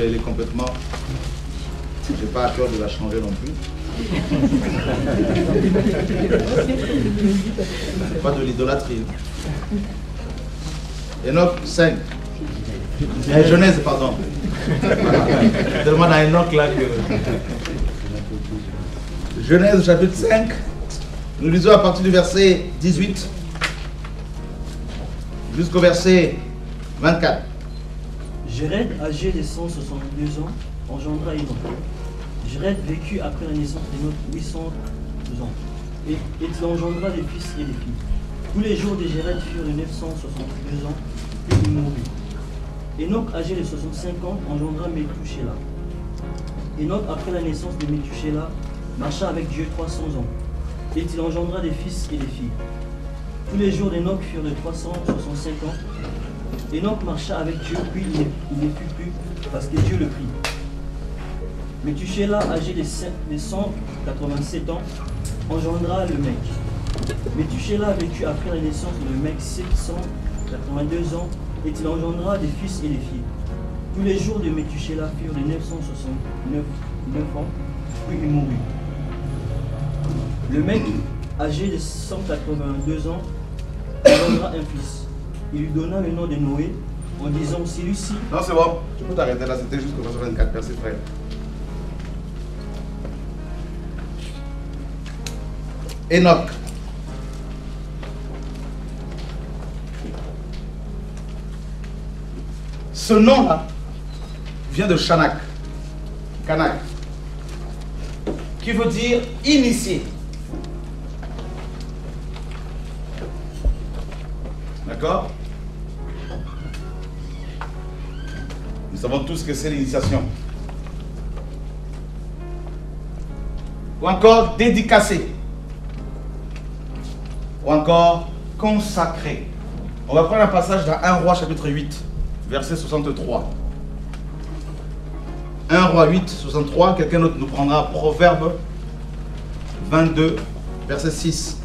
elle est complètement... Je n'ai pas à cœur de la changer non plus. C'est pas de l'idolâtrie. Enoch 5. Genèse, pardon. Tellement dans Enoch là que... Genèse chapitre 5. Nous lisons à partir du verset 18 jusqu'au verset 24. Jéred, âgé de 162 ans, engendra Enoch. Jéred vécut après la naissance d'Enoch 800 ans, et il engendra des fils et des filles. Tous les jours de Jéred furent de 962 ans, puis il mourut. Enoch, âgé de 65 ans, engendra Méthusélah. Enoch, après la naissance de Méthusélah, marcha avec Dieu 300 ans, et il engendra des fils et des filles. Tous les jours d'Enoch furent de 365 ans. Enoch marcha avec Dieu, puis il ne fut plus, parce que Dieu le prit. Méthusélah, âgé de 187 ans, engendra le mec. Méthusélah vécut après la naissance de mec 782 ans, et il engendra des fils et des filles. Tous les jours de Méthusélah furent de 969 ans, puis il mourut. Le mec, âgé de 182 ans, engendra un fils. Il lui donna le nom de Noé, en disant, celui-ci... Non, c'est bon, tu peux t'arrêter là, c'était jusqu'au verset 24, merci frère. Enoch. Ce nom-là vient de Shanak, Kanak, qui veut dire initié. D'accord? Nous savons tous que c'est l'initiation. Ou encore dédicacé. Ou encore consacré. On va prendre un passage dans 1 Roi chapitre 8, verset 63. 1 Roi 8, 63. Quelqu'un d'autre nous prendra Proverbe 22, verset 6.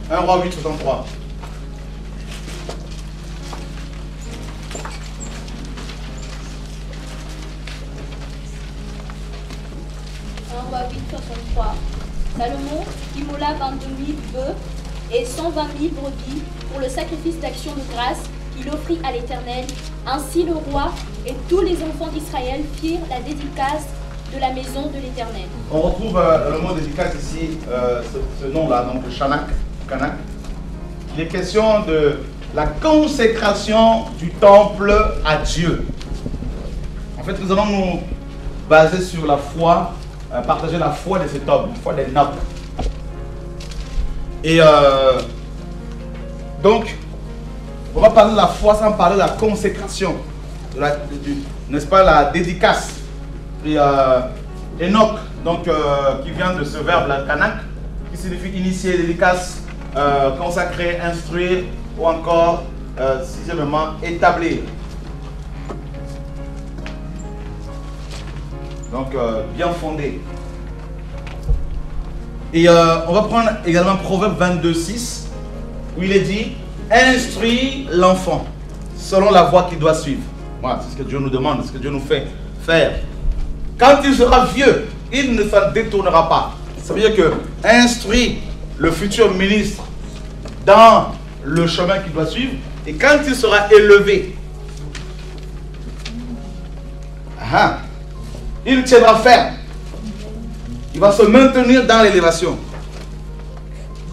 Un Roi 8, 63. Roi 8, 63. Salomon immola 22 000 bœufs et 120 000 brebis pour le sacrifice d'action de grâce qu'il offrit à l'Éternel. Ainsi le roi et tous les enfants d'Israël firent la dédicace de la maison de l'Éternel. On retrouve le mot dédicace ici, ce nom-là, donc Shanak, Kanak. Il est question de la consécration du temple à Dieu. En fait, nous allons nous baser sur la foi, partager la foi de cet homme, la foi des nobles. Et donc, on va parler de la foi sans parler de la consécration, n'est-ce pas, la dédicace. Et Enoch, donc, qui vient de ce verbe, la Kanak, qui signifie initier, dédicace, consacrer, instruire, ou encore, sixièmement, établir. Donc, bien fondé. Et on va prendre également Proverbe 22, 6, où il est dit, instruis l'enfant selon la voie qu'il doit suivre. Voilà, c'est ce que Dieu nous demande, c'est ce que Dieu nous fait faire. Quand il sera vieux, il ne s'en détournera pas. Ça veut dire que instruit le futur ministre dans le chemin qu'il doit suivre, et quand il sera élevé, il tiendra ferme. Il va se maintenir dans l'élévation.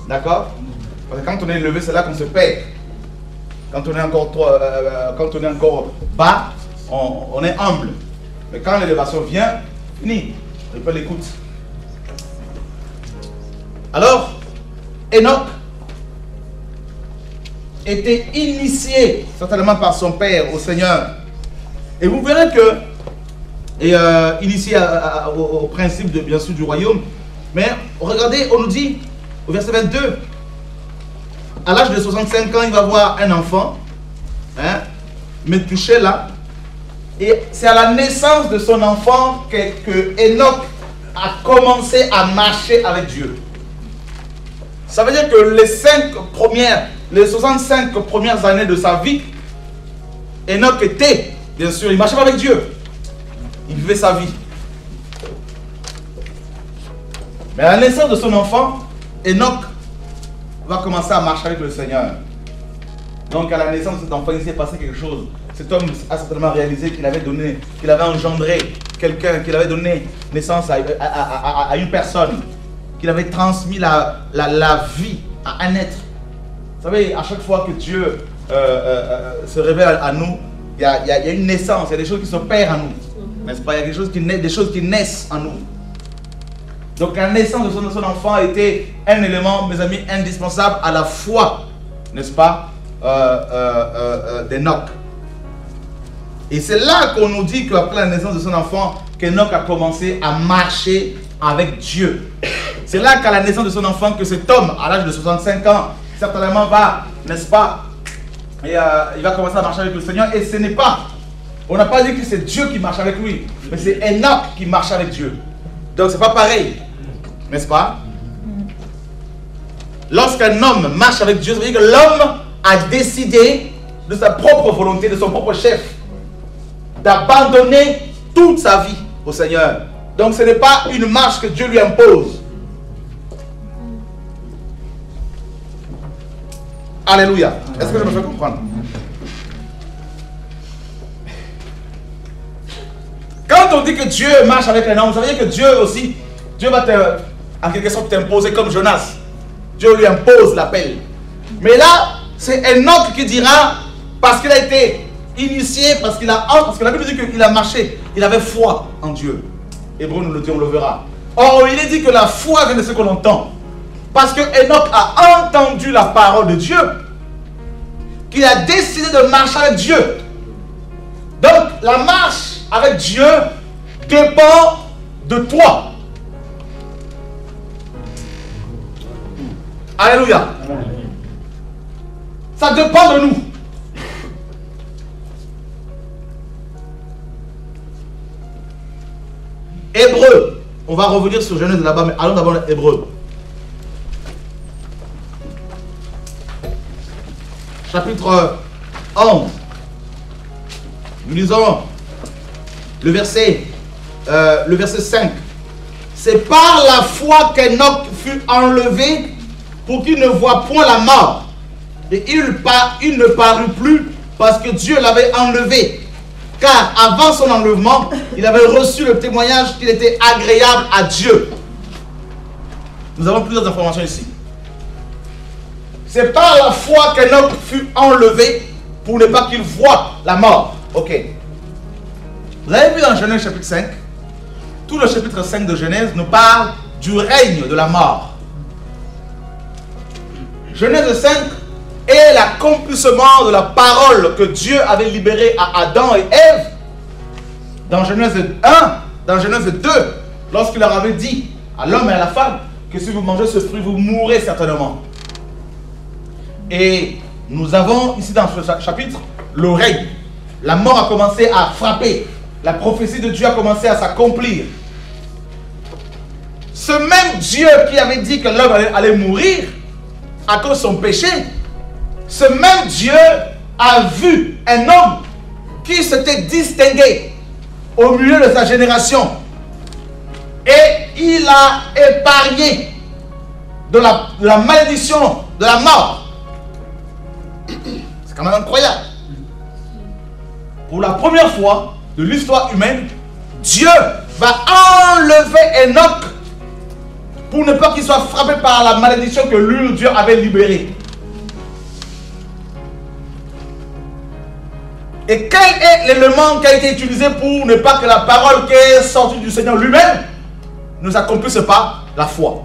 D'accord? Parce que quand on est élevé, c'est là qu'on se perd. Quand on est encore bas, on est humble. Mais quand l'élévation vient, fini. On peut l'écouter. Alors, Enoch était initié certainement par son père au Seigneur. Et vous verrez que, initié au principe de, bien sûr, du royaume. Mais regardez, on nous dit au verset 22, à l'âge de 65 ans, il va avoir un enfant, Méthusélah. Et c'est à la naissance de son enfant que Enoch a commencé à marcher avec Dieu. Ça veut dire que les 65 premières années de sa vie, Enoch était, bien sûr, il marchait pas avec Dieu. Il vivait sa vie. Mais à la naissance de son enfant, Enoch va commencer à marcher avec le Seigneur. Donc à la naissance de cet enfant, il s'est passé quelque chose. Cet homme a certainement réalisé qu'il avait engendré quelqu'un, qu'il avait donné naissance à une personne, qu'il avait transmis la vie à un être. Vous savez, à chaque fois que Dieu se révèle à nous, il y a une naissance, il y a des choses qui s'opèrent en nous. N'est-ce pas? Il y a des choses qui naissent en nous. Donc la naissance de son enfant était un élément, mes amis, indispensable à la foi, n'est-ce pas, d'Enoch. Et c'est là qu'on nous dit qu'après la naissance de son enfant, qu'Enoch a commencé à marcher avec Dieu. C'est là qu'à la naissance de son enfant, que cet homme, à l'âge de 65 ans, certainement va, n'est-ce pas, et, il va commencer à marcher avec le Seigneur. Et ce n'est pas, on n'a pas dit que c'est Dieu qui marche avec lui, mais c'est Enoch qui marche avec Dieu. Donc c'est pas pareil, n'est-ce pas? Lorsqu'un homme marche avec Dieu, ça veut dire que l'homme a décidé de sa propre volonté, de son propre chef, d'abandonner toute sa vie au Seigneur. Donc ce n'est pas une marche que Dieu lui impose. Alléluia. Est-ce que je me fais comprendre? Quand on dit que Dieu marche avec un homme, ça veut dire que Dieu aussi, Dieu va en quelque sorte t'imposer comme Jonas. Dieu lui impose l'appel. Mais là, c'est Enoch qui dira, parce qu'il a été initié, parce que la Bible dit qu'il a marché, il avait foi en Dieu. Hébreu nous le dit, on le verra. Or, il est dit que la foi vient de ce qu'on entend. Parce que Enoch a entendu la parole de Dieu, qu'il a décidé de marcher avec Dieu. Donc, la marche avec Dieu dépend de toi. Alléluia. Ça dépend de nous. Hébreu. On va revenir sur Genèse là-bas, mais allons d'abord à Hébreu. Chapitre 11. Nous lisons le verset 5. C'est par la foi qu'Enoch fut enlevé pour qu'il ne voie point la mort. Et il ne parut plus parce que Dieu l'avait enlevé. Car avant son enlèvement, il avait reçu le témoignage qu'il était agréable à Dieu. Nous avons plusieurs informations ici. C'est par la foi qu'Enoch fut enlevé pour ne pas qu'il voie la mort. Ok. Vous avez vu dans Genèse chapitre 5, tout le chapitre 5 de Genèse nous parle du règne de la mort. Genèse 5 est l'accomplissement de la parole que Dieu avait libérée à Adam et Ève dans Genèse 1, dans Genèse 2, lorsqu'il leur avait dit à l'homme et à la femme que si vous mangez ce fruit, vous mourrez certainement. Et nous avons ici dans ce chapitre le règne. La mort a commencé à frapper. La prophétie de Dieu a commencé à s'accomplir. Ce même Dieu qui avait dit que l'homme allait mourir à cause de son péché, ce même Dieu a vu un homme qui s'était distingué au milieu de sa génération. Et il a épargné de la malédiction de la mort. C'est quand même incroyable. Pour la première fois de l'histoire humaine, Dieu va enlever Enoch pour ne pas qu'il soit frappé par la malédiction que lui, Dieu, avait libérée. Et quel est l'élément qui a été utilisé pour ne pas que la parole qui est sortie du Seigneur lui-même ne s'accomplisse pas? La foi.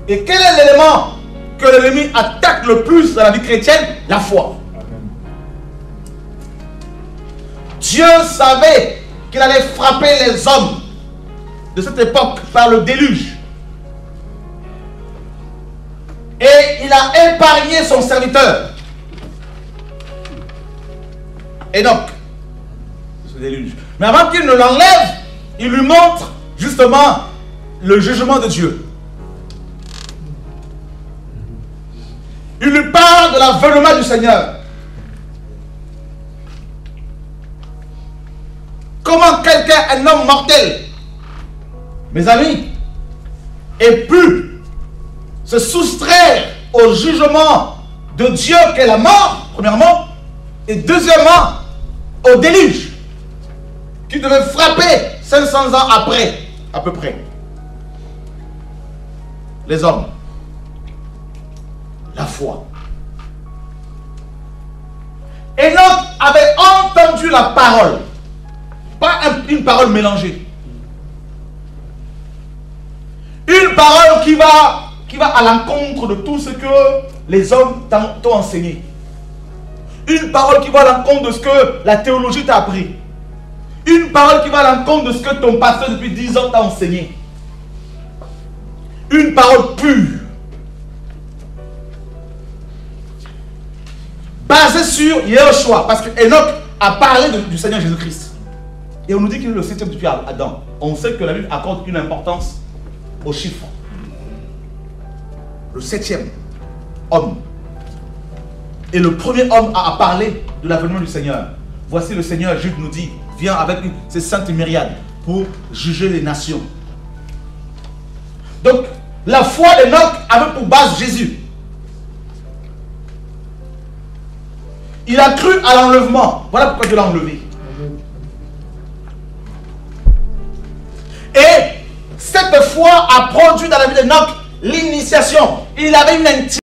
Et quel est l'élément que l'ennemi attaque le plus dans la vie chrétienne? La foi. Dieu savait qu'il allait frapper les hommes de cette époque par le déluge. Et il a épargné son serviteur, Enoch. déluge. Mais avant qu'il ne l'enlève, il lui montre justement le jugement de Dieu. Il lui parle de l'avènement du Seigneur. Comment quelqu'un, un homme mortel, mes amis, ait pu se soustraire au jugement de Dieu qu'est la mort, premièrement, et deuxièmement, au déluge, qui devait frapper 500 ans après, à peu près, les hommes. La foi. Enoch avait entendu la parole, pas une parole mélangée. Une parole qui va à l'encontre de tout ce que les hommes t'ont enseigné. Une parole qui va à l'encontre de ce que la théologie t'a appris. Une parole qui va à l'encontre de ce que ton pasteur depuis 10 ans t'a enseigné. Une parole pure. Basée sur Yeshua. Parce que Enoch a parlé du Seigneur Jésus-Christ. Et on nous dit qu'il est le 7e depuis Adam. On sait que la Bible accorde une importance aux chiffres. Le 7e homme. Et le premier homme a parlé de l'avènement du Seigneur. Voici le Seigneur, Jude nous dit, vient avec ses saintes myriades pour juger les nations. Donc, la foi d'Enoch avait pour base Jésus. Il a cru à l'enlèvement. Voilà pourquoi Dieu l'a enlevé. Et cette foi a produit dans la vie d'Enoch l'initiation. Il avait une intimité.